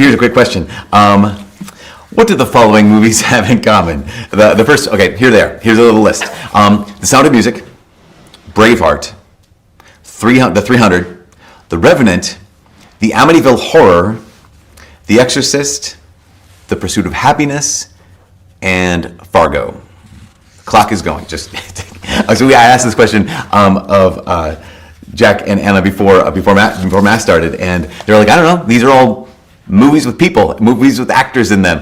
So here's a quick question. What do the following movies have in common? The first, okay, here they are. Here's a little list. The Sound of Music, Braveheart, the 300, The Revenant, The Amityville Horror, The Exorcist, The Pursuit of Happiness, and Fargo. Clock is going. Just so I asked this question of Jack and Anna before Mass started, and they're like, I don't know. These are all movies with people, movies with actors in them.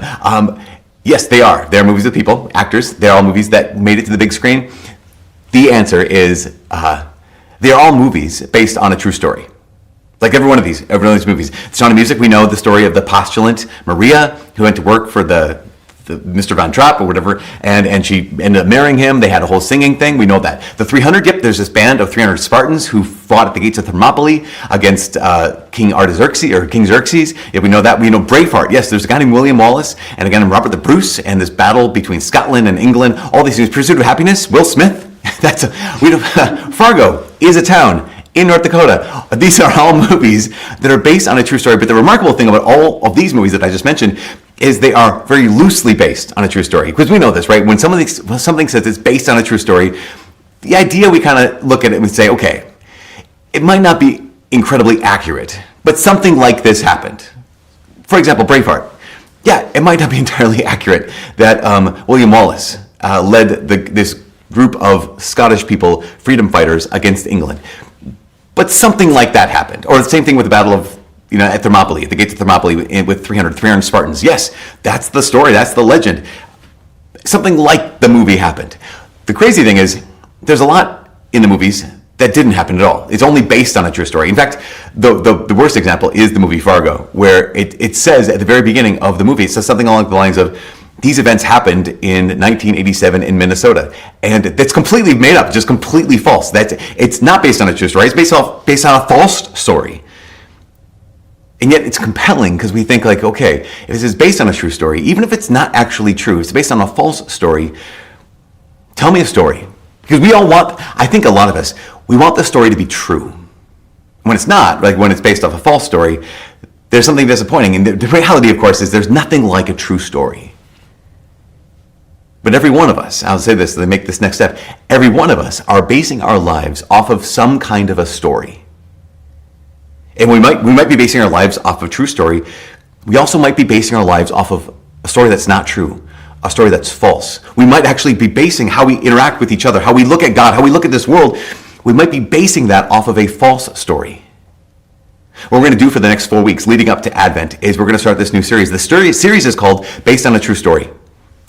Yes, they are. They're movies with people, actors. They're all movies that made it to the big screen. The answer is they are all movies based on a true story. Like every one of these movies. The Sound of Music, we know the story of the postulant Maria, who went to work for the Mr. Von Trapp or whatever, and she ended up marrying him. They had a whole singing thing. We know that. The 300, yep, there's this band of 300 Spartans who fought at the gates of Thermopylae against King Xerxes. Yeah, we know that. We know Braveheart. Yes, there's a guy named William Wallace and a guy named Robert the Bruce, and this battle between Scotland and England. All these things. Pursuit of Happiness. Will Smith. Fargo is a town in North Dakota. These are all movies that are based on a true story. But the remarkable thing about all of these movies that I just mentioned is they are very loosely based on a true story. Because we know this, right? When something says it's based on a true story, the idea we kind of look at it and say, okay, it might not be incredibly accurate, but something like this happened. For example, Braveheart. Yeah, it might not be entirely accurate that William Wallace led this group of Scottish people, freedom fighters, against England. But something like that happened. Or the same thing with the Battle of, at Thermopylae, at the gates of Thermopylae with 300 Spartans. Yes, that's the story, that's the legend. Something like the movie happened. The crazy thing is, there's a lot in the movies that didn't happen at all. It's only based on a true story. In fact, the worst example is the movie Fargo, where it says at the very beginning of the movie, it says something along the lines of, these events happened in 1987 in Minnesota, and that's completely made up, just completely false. It's not based on a true story. It's based on a false story, and yet it's compelling because we think like, okay, if this is based on a true story, even if it's not actually true, it's based on a false story. Tell me a story, because we all want. I think a lot of us, we want the story to be true. When it's not, like when it's based off a false story, there's something disappointing. And the reality, of course, is there's nothing like a true story. But every one of us, I'll say this, to make this next step, every one of us are basing our lives off of some kind of a story. And we might be basing our lives off of a true story. We also might be basing our lives off of a story that's not true, a story that's false. We might actually be basing how we interact with each other, how we look at God, how we look at this world. We might be basing that off of a false story. What we're going to do for the next 4 weeks leading up to Advent is we're going to start this new series. The series is called Based on a True Story.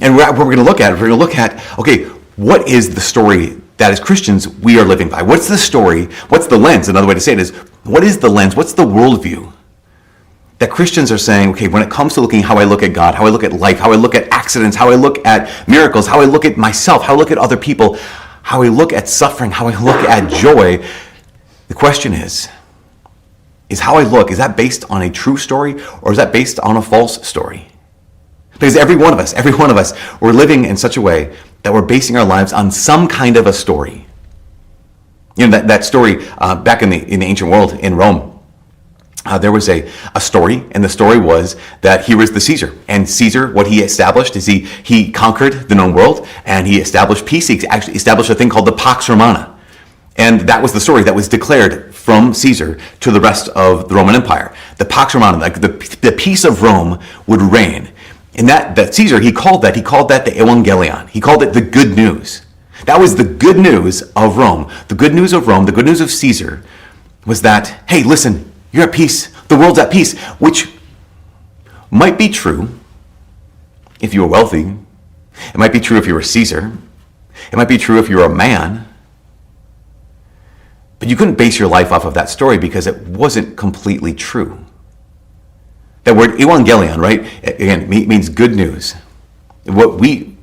And what we're going to look at, okay, what is the story that as Christians we are living by? What's the story? What's the lens? Another way to say it is, what is the lens? What's the worldview that Christians are saying, okay, when it comes to looking how I look at God, how I look at life, how I look at accidents, how I look at miracles, how I look at myself, how I look at other people, how I look at suffering, how I look at joy. The question is how I look, is that based on a true story or is that based on a false story? Because every one of us, we're living in such a way that we're basing our lives on some kind of a story. That story back in the ancient world in Rome, there was a story, and the story was that here was the Caesar. And Caesar, what he established is he conquered the known world, and he established peace. He actually established a thing called the Pax Romana. And that was the story that was declared from Caesar to the rest of the Roman Empire. The Pax Romana, like the peace of Rome would reign. And that Caesar, he called that the Evangelion. He called it the good news. That was the good news of Rome. The good news of Rome, the good news of Caesar was that, hey, listen, you're at peace. The world's at peace, which might be true if you were wealthy. It might be true if you were Caesar. It might be true if you were a man. But you couldn't base your life off of that story because it wasn't completely true. That word evangelion, right, again, means good news. What we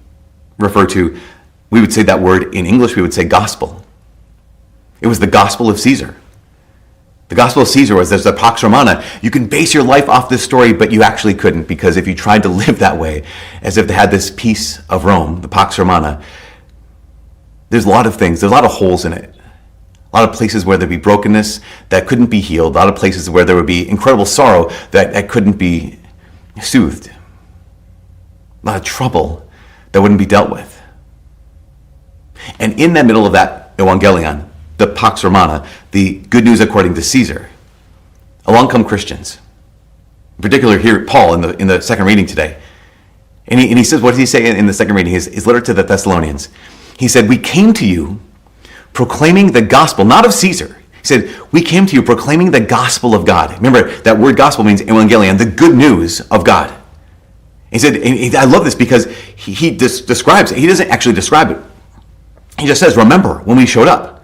refer to, we would say that word in English, we would say gospel. It was the gospel of Caesar. The gospel of Caesar was, there's the Pax Romana. You can base your life off this story, but you actually couldn't, because if you tried to live that way, as if they had this peace of Rome, the Pax Romana, there's a lot of things, there's a lot of holes in it. A lot of places where there'd be brokenness that couldn't be healed. A lot of places where there would be incredible sorrow that couldn't be soothed, a lot of trouble that wouldn't be dealt with. And in the middle of that evangelion, the Pax Romana, the good news according to Caesar, along come Christians. In particular here, Paul in the second reading today. And he says, what does he say in the second reading? His letter to the Thessalonians. He said, we came to you proclaiming the gospel, not of Caesar. He said, we came to you proclaiming the gospel of God. Remember, that word gospel means evangelion, the good news of God. He said, and I love this because he describes it. He doesn't actually describe it. He just says, remember, when we showed up,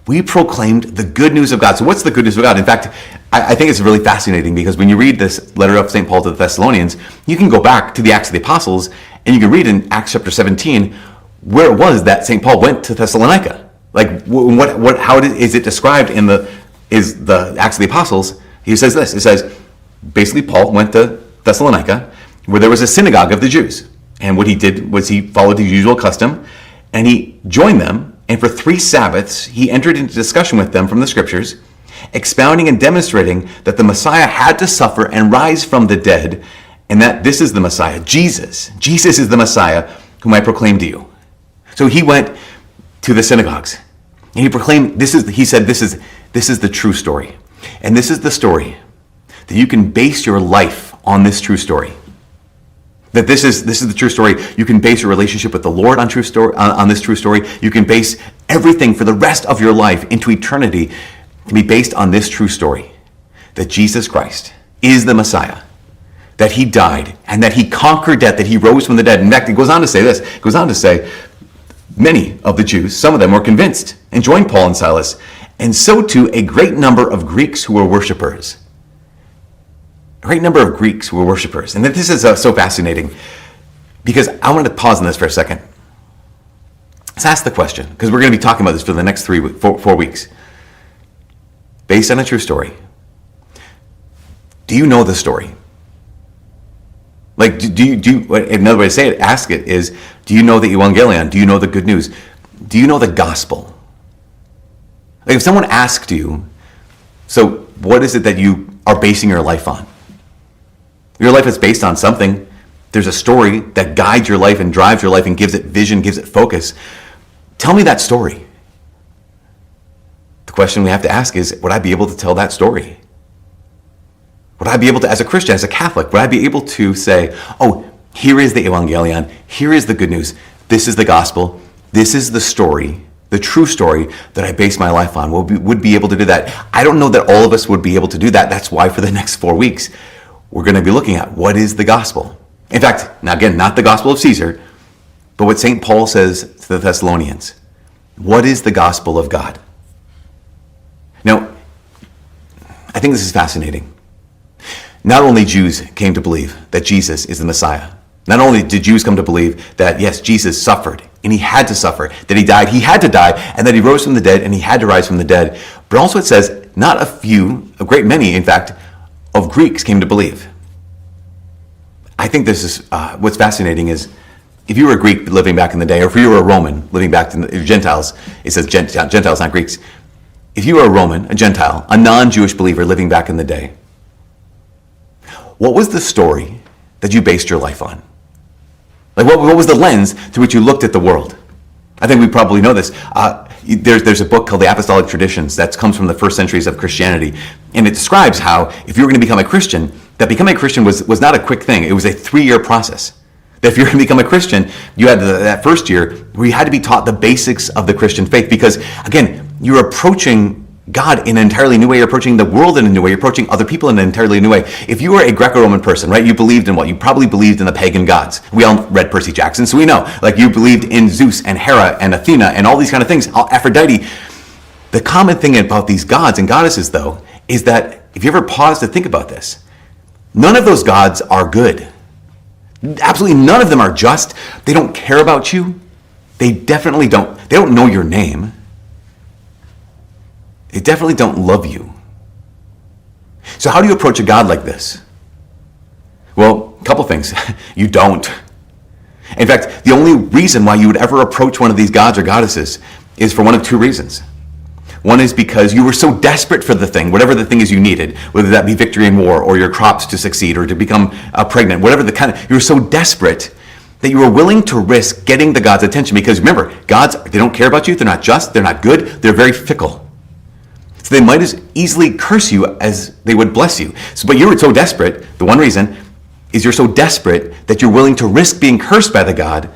we proclaimed the good news of God. So what's the good news of God? In fact, I think it's really fascinating because when you read this letter of St. Paul to the Thessalonians, you can go back to the Acts of the Apostles and you can read in Acts chapter 17 where it was that St. Paul went to Thessalonica. Like, how is it described in the Acts of the Apostles? He says this. It says, basically, Paul went to Thessalonica where there was a synagogue of the Jews. And what he did was he followed his usual custom and he joined them. And for 3 Sabbaths, he entered into discussion with them from the scriptures, expounding and demonstrating that the Messiah had to suffer and rise from the dead, and that this is the Messiah, Jesus. Jesus is the Messiah whom I proclaim to you. So he went to the synagogues, and he proclaimed, he said, this is the true story. And this is the story that you can base your life on this true story. That this is the true story. You can base your relationship with the Lord on this true story. You can base everything for the rest of your life into eternity to be based on this true story. That Jesus Christ is the Messiah. That he died and that he conquered death, that he rose from the dead. In fact, it goes on to say this. It goes on to say, many of the Jews, some of them were convinced and joined Paul and Silas. And so too a great number of Greeks who were worshipers. A great number of Greeks who were worshipers. And this is so fascinating because I wanted to pause on this for a second. Let's ask the question, because we're going to be talking about this for the next 4 weeks. Based on a true story. Do you know the story? Like, do you another way to say it, ask it is, do you know the evangelion? Do you know the good news? Do you know the gospel? Like if someone asked you, so what is it that you are basing your life on? Your life is based on something. There's a story that guides your life and drives your life and gives it vision, gives it focus. Tell me that story. The question we have to ask is, would I be able to tell that story? Would I be able to, as a Christian, as a Catholic, would I be able to say, oh, here is the evangelion, here is the good news, this is the gospel, this is the story, the true story that I base my life on, would be able to do that. I don't know that all of us would be able to do that. That's why for the next 4 weeks, we're going to be looking at what is the gospel. In fact, now again, not the gospel of Caesar, but what St. Paul says to the Thessalonians. What is the gospel of God? Now, I think this is fascinating. Not only Jews came to believe that Jesus is the Messiah. Not only did Jews come to believe that, yes, Jesus suffered, and he had to suffer, that he died, he had to die, and that he rose from the dead, and he had to rise from the dead. But also it says, not a few, a great many, in fact, of Greeks came to believe. I think this is, what's fascinating is, if you were a Greek living back in the day, or if you were a Roman living back in the Gentiles, it says Gentiles, not Greeks. If you were a Roman, a Gentile, a non-Jewish believer living back in the day, what was the story that you based your life on? Like what was the lens through which you looked at the world? I think we probably know this. There's a book called The Apostolic Traditions that comes from the first centuries of Christianity. And it describes how if you were going to become a Christian, that becoming a Christian was not a quick thing. It was a 3-year process. That if you're going to become a Christian, you had that first year where you had to be taught the basics of the Christian faith. Because again, you're approaching God in an entirely new way. You're approaching the world in a new way. You're approaching other people in an entirely new way. If you were a Greco-Roman person, right, you believed in what? You probably believed in the pagan gods. We all read Percy Jackson, so we know. Like you believed in Zeus and Hera and Athena and all these kind of things, Aphrodite. The common thing about these gods and goddesses, though, is that if you ever pause to think about this, none of those gods are good. Absolutely none of them are just. They don't care about you. They definitely don't. They don't know your name. They definitely don't love you. So how do you approach a God like this? Well, a couple things. You don't. In fact, the only reason why you would ever approach one of these gods or goddesses is for one of 2 reasons. One is because you were so desperate for the thing, whatever the thing is you needed, whether that be victory in war or your crops to succeed or to become pregnant, whatever you were so desperate that you were willing to risk getting the God's attention. Because remember, they don't care about you, they're not just, they're not good, they're very fickle. So they might as easily curse you as they would bless you. But you were so desperate, the one reason is you're so desperate that you're willing to risk being cursed by the God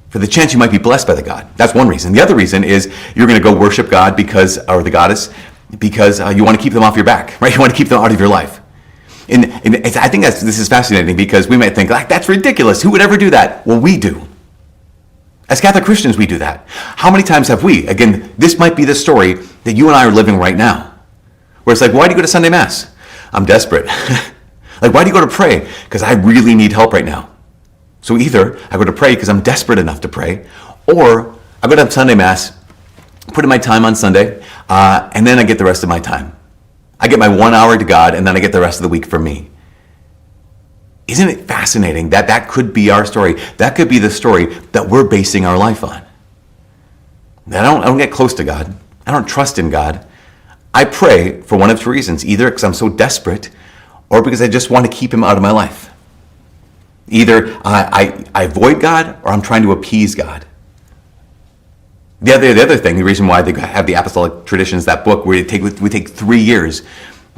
for the chance you might be blessed by the God. That's one reason. The other reason is you're going to go worship God or the goddess because you want to keep them off your back, right? You want to keep them out of your life. And I think this is fascinating because we might think, like, that's ridiculous. Who would ever do that? Well, we do. As Catholic Christians, we do that. How many times have we? Again, this might be the story that you and I are living right now. Where it's like, why do you go to Sunday Mass? I'm desperate. Like, why do you go to pray? Because I really need help right now. So either I go to pray because I'm desperate enough to pray, or I go to Sunday Mass, put in my time on Sunday, and then I get the rest of my time. I get my 1 hour to God, and then I get the rest of the week for me. Isn't it fascinating that that could be our story? That could be the story that we're basing our life on. I don't get close to God. I don't trust in God. I pray for one of two reasons, either because I'm so desperate or because I just want to keep him out of my life. Either I avoid God or I'm trying to appease God. The other thing, the reason why they have the apostolic traditions, that book where we take 3 years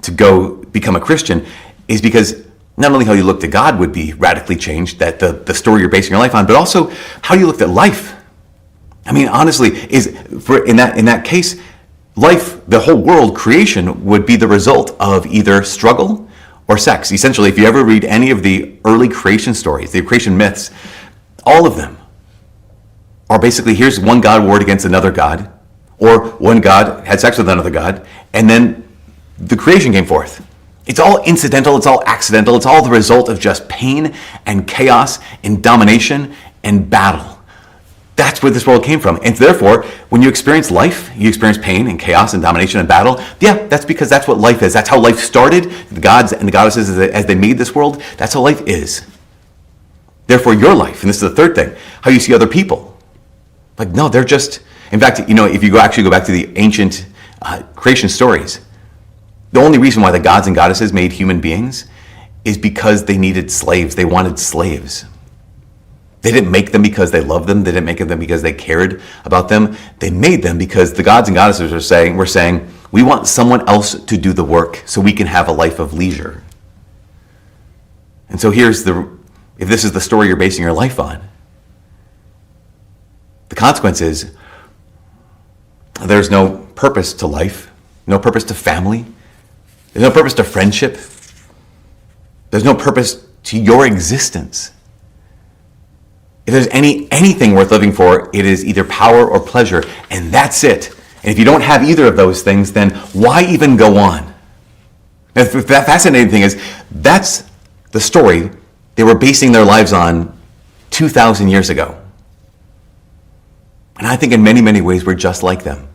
to go become a Christian, is because not only how you look to God would be radically changed, that the story you're basing your life on, but also how you looked at life. I mean, honestly, in that case, life, the whole world, creation, would be the result of either struggle or sex. Essentially, if you ever read any of the early creation stories, the creation myths, all of them are basically, here's one God warred against another God, or one God had sex with another God, and then the creation came forth. It's all incidental, it's all accidental, it's all the result of just pain and chaos and domination and battle. That's where this world came from. And therefore, when you experience life, you experience pain and chaos and domination and battle. Yeah, that's because that's what life is. That's how life started. The gods and the goddesses, as they made this world, that's how life is. Therefore, your life, and this is the third thing, how you see other people. Like, no, they're just, in fact, if you actually go back to the ancient creation stories, the only reason why the gods and goddesses made human beings is because they needed slaves. They wanted slaves. They didn't make them because they loved them. They didn't make them because they cared about them. They made them because the gods and goddesses were saying, we want someone else to do the work so we can have a life of leisure. And so if this is the story you're basing your life on, the consequence is there's no purpose to life, no purpose to family, there's no purpose to friendship, there's no purpose to your existence. If there's anything worth living for, it is either power or pleasure, and that's it. And if you don't have either of those things, then why even go on? And the fascinating thing is, that's the story they were basing their lives on 2,000 years ago. And I think in many, many ways, we're just like them.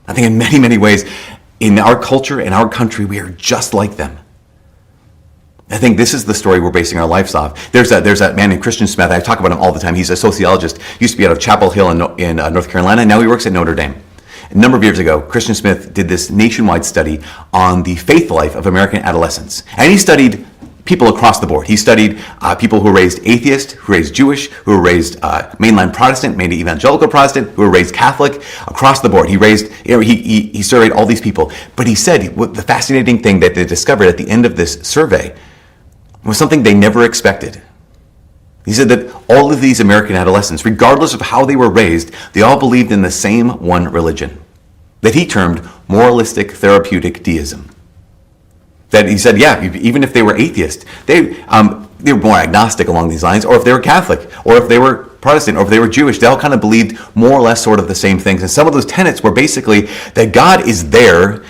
I think in many, many ways, in our culture, in our country, we are just like them. I think this is the story we're basing our lives off. There's that man named Christian Smith. I talk about him all the time. He's a sociologist. He used to be out of Chapel Hill in North Carolina. Now he works at Notre Dame. A number of years ago, Christian Smith did this nationwide study on the faith life of American adolescents. And he studied people across the board. He studied people who were raised atheist, who were raised Jewish, who were raised mainline Protestant, mainly evangelical Protestant, who were raised Catholic, across the board. He surveyed all these people. But he said the fascinating thing that they discovered at the end of this survey was something they never expected. He said that all of these American adolescents, regardless of how they were raised, they all believed in the same one religion that he termed moralistic therapeutic deism. That he said, yeah, even if they were atheist, they were more agnostic along these lines, or if they were Catholic, or if they were Protestant, or if they were Jewish, they all kind of believed more or less sort of the same things. And some of those tenets were basically that God is there,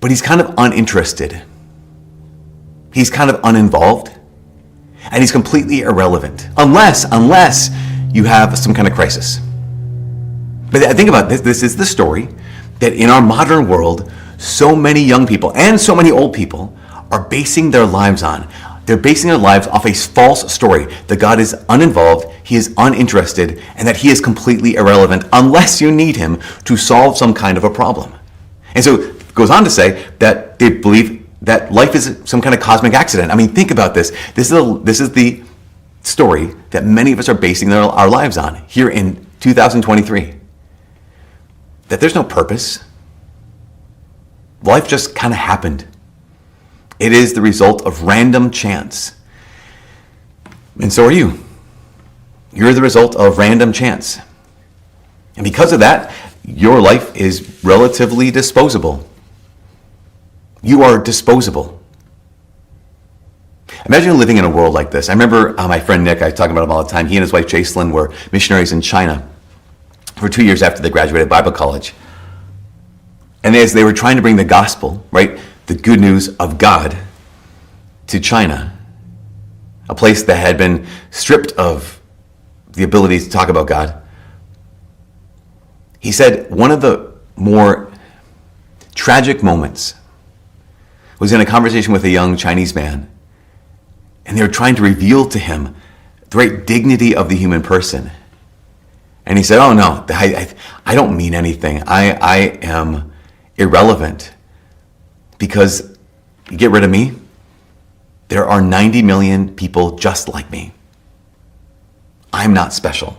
but he's kind of uninterested. He's kind of uninvolved, and he's completely irrelevant, unless you have some kind of crisis. But think about this. This is the story that in our modern world, so many young people and so many old people are basing their lives on. They're basing their lives off a false story that God is uninvolved, he is uninterested, and that he is completely irrelevant unless you need him to solve some kind of a problem. And so it goes on to say that they believe that life is some kind of cosmic accident. I mean, think about this. This is the story that many of us are basing our lives on here in 2023. That there's no purpose. Life just kind of happened. It is the result of random chance. And so are you. You're the result of random chance. And because of that, your life is relatively disposable. You are disposable. Imagine living in a world like this. I remember my friend Nick, I talk about him all the time. He and his wife Jacelyn were missionaries in China for 2 years after they graduated Bible college. And as they were trying to bring the gospel, right, the good news of God to China, a place that had been stripped of the ability to talk about God, he said one of the more tragic moments was in a conversation with a young Chinese man, and they were trying to reveal to him the great dignity of the human person. And he said, oh no, I don't mean anything. I am irrelevant because you get rid of me, there are 90 million people just like me. I'm not special.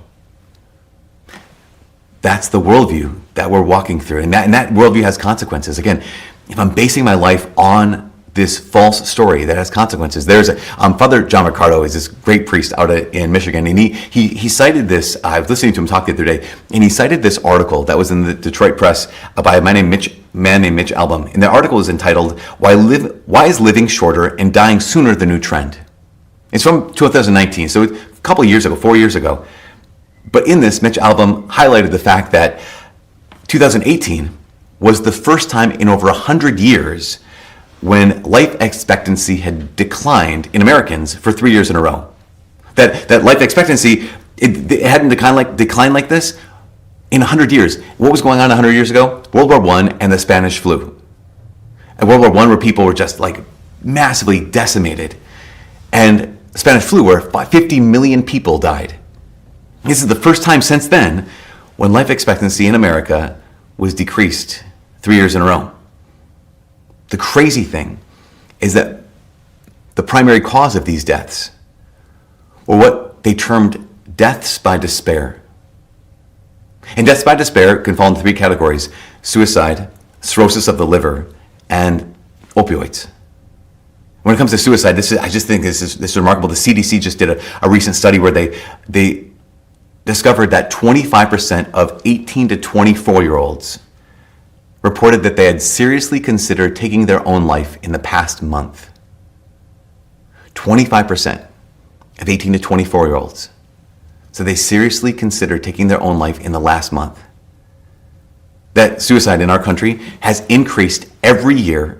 That's the worldview that we're walking through. And that worldview has consequences. Again, if I'm basing my life on this false story that has consequences. There's Father John Ricardo is this great priest out in Michigan, and he cited this. I was listening to him talk the other day, and he cited this article that was in the Detroit Press by a man named Mitch Albom. And the article is entitled "Why is Living Shorter and Dying Sooner the New Trend?" It's from 2019, so a couple of years ago, 4 years ago. But in this, Mitch Albom highlighted the fact that 2018 was the first time in over 100 years when life expectancy had declined in Americans for 3 years in a row. That life expectancy, it hadn't declined like this in 100 years. What was going on 100 years ago? World War I and the Spanish flu. And World War I, where people were just like massively decimated. And the Spanish flu, where 50 million people died. This is the first time since then when life expectancy in America was decreased 3 years in a row. The crazy thing is that the primary cause of these deaths were what they termed deaths by despair. And deaths by despair can fall into three categories: suicide, cirrhosis of the liver, and opioids. When it comes to suicide, I just think this is remarkable. The CDC just did a recent study where they discovered that 25% of 18 to 24-year-olds reported that they had seriously considered taking their own life in the past month. 25% of 18 to 24-year-olds. So they seriously considered taking their own life in the last month. That suicide in our country has increased every year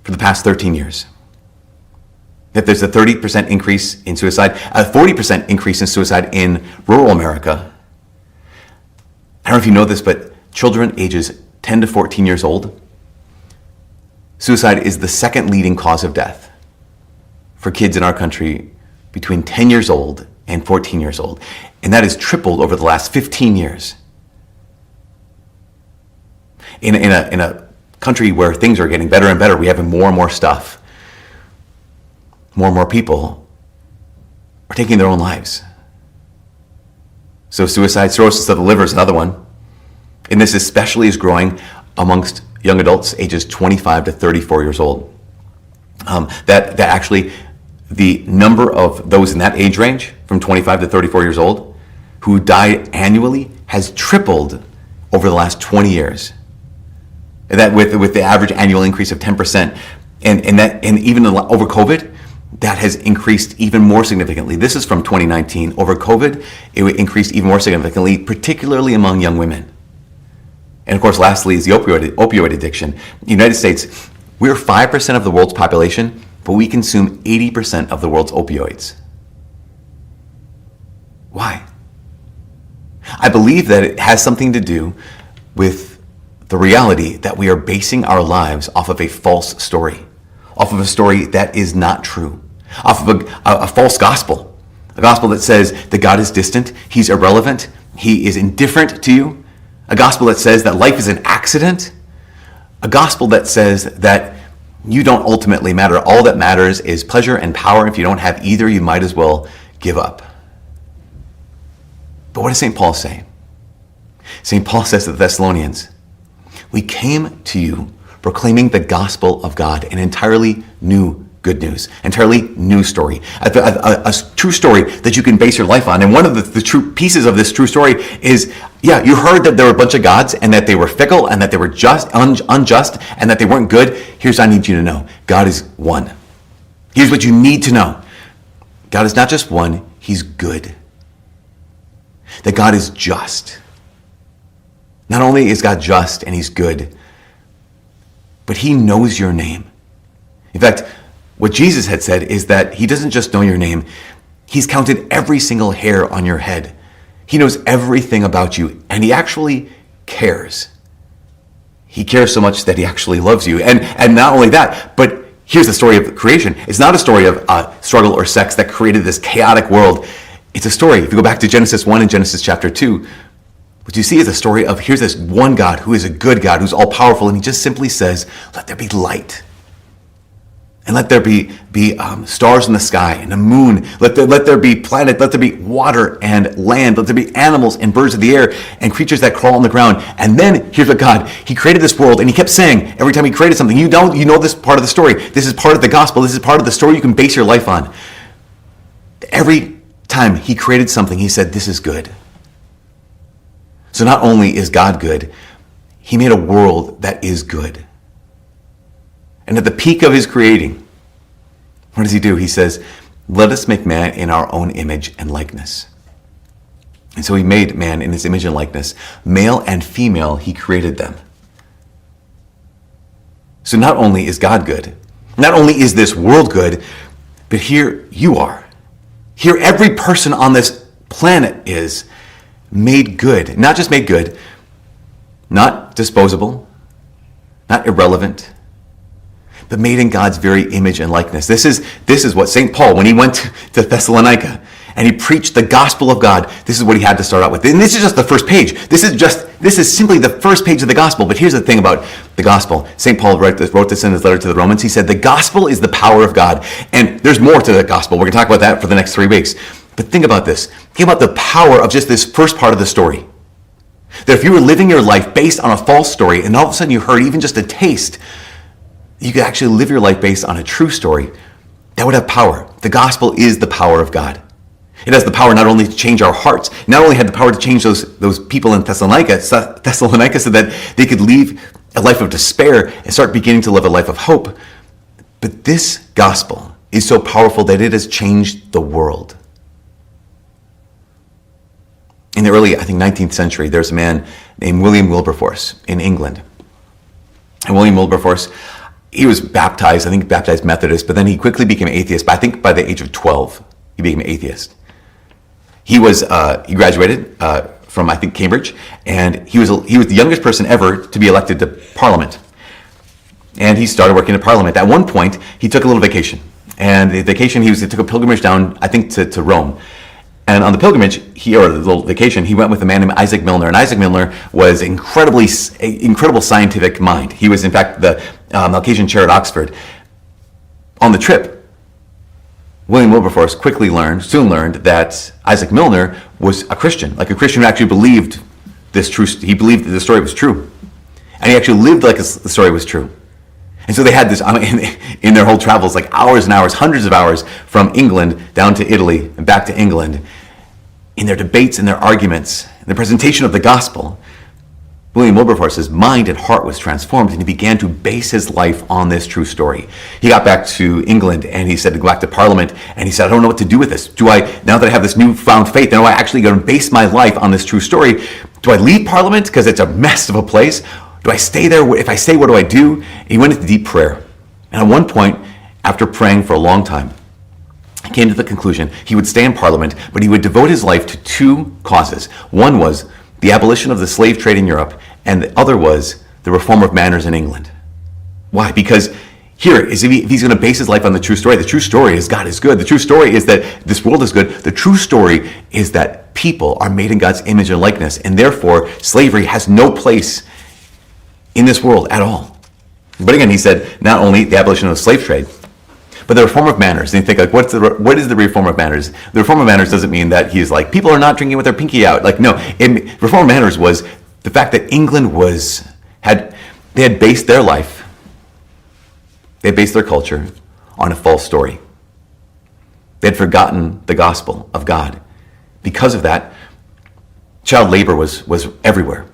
for the past 13 years. That there's a 30% increase in suicide, a 40% increase in suicide in rural America. I don't know if you know this, but children ages 10 to 14 years old, suicide is the second leading cause of death for kids in our country between 10 years old and 14 years old. And that has tripled over the last 15 years. In a country where things are getting better and better, we have more and more stuff. More and more people are taking their own lives. So suicide, cirrhosis of the liver is another one. And this especially is growing amongst young adults ages 25 to 34 years old. That actually, the number of those in that age range, from 25 to 34 years old, who die annually has tripled over the last 20 years. And that with the average annual increase of 10%. And even over COVID, that has increased even more significantly. This is from 2019. Over COVID, it increased even more significantly, particularly among young women. And of course, lastly is the opioid addiction. In the United States, we're 5% of the world's population, but we consume 80% of the world's opioids. Why? I believe that it has something to do with the reality that we are basing our lives off of a false story, off of a story that is not true. off of a false gospel, a gospel that says that God is distant, he's irrelevant, he is indifferent to you, a gospel that says that life is an accident, a gospel that says that you don't ultimately matter. All that matters is pleasure and power. If you don't have either, you might as well give up. But what does St. Paul say? St. Paul says to the Thessalonians, we came to you proclaiming the gospel of God, an entirely new good news, entirely new story, a true story that you can base your life on. And one of the true pieces of this true story is, you heard that there were a bunch of gods and that they were fickle and that they were unjust and that they weren't good. Here's what I need you to know. God is one. Here's what you need to know. God is not just one, he's good. That God is just. Not only is God just and he's good, but he knows your name. In fact, what Jesus had said is that he doesn't just know your name, he's counted every single hair on your head. He knows everything about you, and he actually cares. He cares so much that he actually loves you. And not only that, but here's the story of creation. It's not a story of struggle or sex that created this chaotic world. It's a story. If you go back to Genesis 1 and Genesis chapter 2, what you see is a story of, here's this one God who is a good God, who's all powerful, and he just simply says, let there be light. And let there be stars in the sky and a moon. Let there be planet. Let there be water and land. Let there be animals and birds of the air and creatures that crawl on the ground. And then here's what God, he created this world, and he kept saying every time he created something, you know this part of the story. This is part of the gospel. This is part of the story you can base your life on. Every time he created something, he said, this is good. So not only is God good, he made a world that is good. And at the peak of his creating, what does he do? He says, let us make man in our own image and likeness. And so he made man in his image and likeness. Male and female, he created them. So not only is God good, not only is this world good, but here you are. Here every person on this planet is made good. Not just made good, not disposable, not irrelevant, but made in God's very image and likeness. This is what St. Paul, when he went to Thessalonica and he preached the gospel of God, this is what he had to start out with. And this is just the first page. This is simply the first page of the gospel. But here's the thing about the gospel. St. Paul wrote this in his letter to the Romans. He said, the gospel is the power of God. And there's more to the gospel. We're going to talk about that for the next 3 weeks. But think about this. Think about the power of just this first part of the story. That if you were living your life based on a false story, and all of a sudden you heard even just a taste, you could actually live your life based on a true story, that would have power. The gospel is the power of God. It has the power not only to change our hearts, not only had the power to change those people in Thessalonica so that they could leave a life of despair and start beginning to live a life of hope, but this gospel is so powerful that it has changed the world. In the early, 19th century, there's a man named William Wilberforce in England. And William Wilberforce, he was baptized Methodist, but then he quickly became atheist. But I think by the age of 12, he became atheist. He graduated from, Cambridge, and he was the youngest person ever to be elected to Parliament. And he started working in Parliament. At one point, he took a little vacation. And the vacation, he took a pilgrimage down, to Rome. And on the pilgrimage, the little vacation, he went with a man named Isaac Milner. And Isaac Milner was incredible scientific mind. He was, in fact, the Malcasian chair at Oxford. On the trip, William Wilberforce soon learned that Isaac Milner was a Christian, like a Christian who actually believed this truth. He believed that the story was true. And he actually lived like the story was true. And so they had this, in their whole travels, like hours and hours, hundreds of hours from England down to Italy and back to England. In their debates and their arguments, in the presentation of the gospel, William Wilberforce's mind and heart was transformed, and he began to base his life on this true story. He got back to England, and he said to go back to Parliament, and he said, I don't know what to do with this. Now that I have this newfound faith, now I actually going to base my life on this true story. Do I leave Parliament because it's a mess of a place? Do I stay there? If I stay, what do I do? And he went into deep prayer. And at one point, after praying for a long time, he came to the conclusion he would stay in Parliament, but he would devote his life to 2 causes. One was the abolition of the slave trade in Europe, and the other was the reform of manners in England. Why? Because here is if he's going to base his life on the true story. The true story is God is good. The true story is that this world is good. The true story is that people are made in God's image and likeness, and therefore slavery has no place in this world at all. But again, he said not only the abolition of the slave trade, but the reform of manners. And you think, like, what is the reform of manners? The reform of manners doesn't mean that he's like, people are not drinking with their pinky out. Like, no, reform of manners was the fact that England had based their life, they had based their culture on a false story. They had forgotten the gospel of God. Because of that, child labor was everywhere,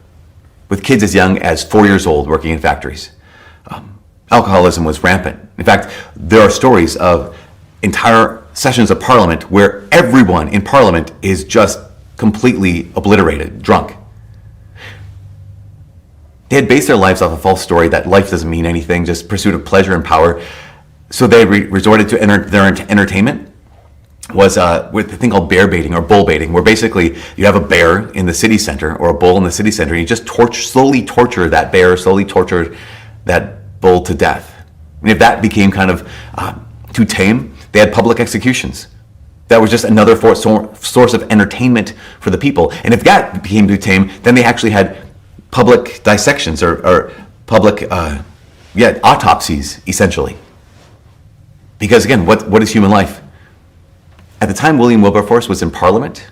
with kids as young as 4 years old working in factories. Alcoholism was rampant. In fact, there are stories of entire sessions of parliament where everyone in parliament is just completely obliterated, drunk. They had based their lives off a false story that life doesn't mean anything, just pursuit of pleasure and power. So they resorted to their entertainment was with a thing called bear baiting or bull baiting, where basically you have a bear in the city center or a bull in the city center, and you just slowly torture that bear, slowly torture that bull to death. And if that became kind of too tame, they had public executions. That was just another source of entertainment for the people. And if that became too tame, then they actually had public dissections or public autopsies, essentially. Because again, what is human life? At the time William Wilberforce was in Parliament,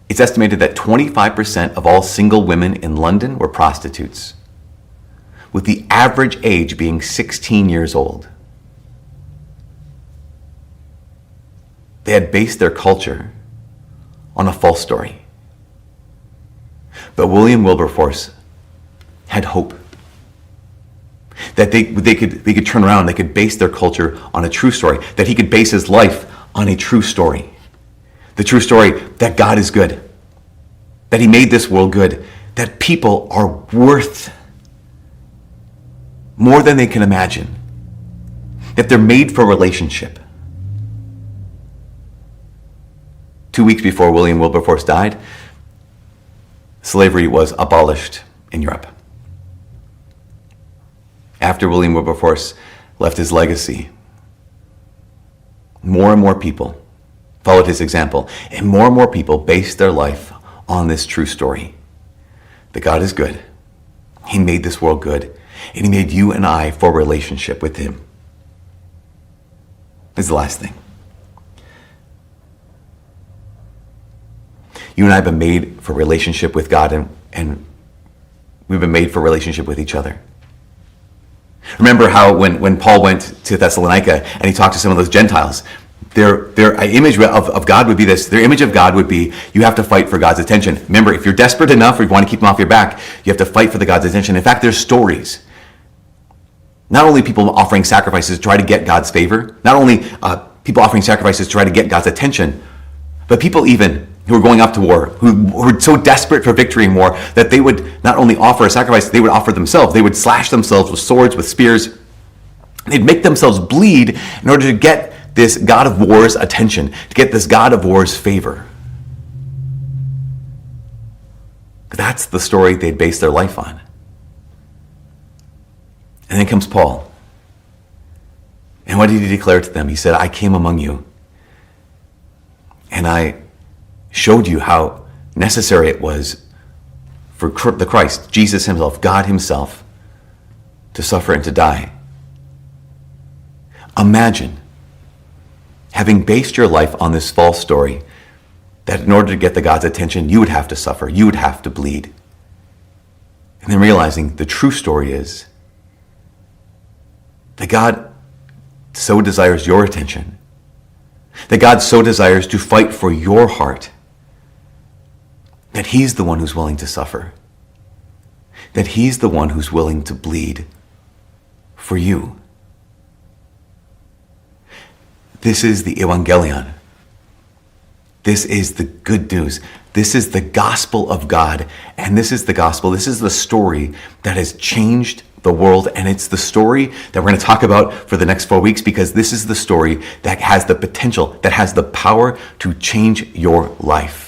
it's estimated that 25% of all single women in London were prostitutes, with the average age being 16 years old. They had based their culture on a false story. But William Wilberforce had hope that they could turn around, they could base their culture on a true story, that he could base his life on a true story. The true story that God is good, that he made this world good, that people are worth more than they can imagine, that they're made for relationship. 2 weeks before William Wilberforce died, slavery was abolished in Europe. After William Wilberforce left his legacy, more and more people followed his example, and more people based their life on this true story, that God is good. He made this world good, and he made you and I for relationship with him. This is the last thing. You and I have been made for relationship with God, and we've been made for relationship with each other. Remember how when Paul went to Thessalonica and he talked to some of those Gentiles, their image of God would be this. Their image of God would be, you have to fight for God's attention. Remember, if you're desperate enough or you want to keep him off your back, you have to fight for God's attention. In fact, there's stories. Not only people offering sacrifices to try to get God's favor, not only people offering sacrifices to try to get God's attention, but people even who were going off to war, who were so desperate for victory in war that they would not only offer a sacrifice, they would offer themselves. They would slash themselves with swords, with spears. They'd make themselves bleed in order to get this God of war's attention, to get this God of war's favor. That's the story they'd based their life on. And then comes Paul. And what did he declare to them? He said, I came among you, and I showed you how necessary it was for the Christ, Jesus himself, God himself, to suffer and to die. Imagine having based your life on this false story, that in order to get the God's attention, you would have to suffer, you would have to bleed. And then realizing the true story is that God so desires your attention, that God so desires to fight for your heart, that he's the one who's willing to suffer, that he's the one who's willing to bleed for you. This is the Evangelion. This is the good news. This is the gospel of God. And this is the gospel. This is the story that has changed the world. And it's the story that we're going to talk about for the next 4 weeks, because this is the story that has the potential, that has the power to change your life.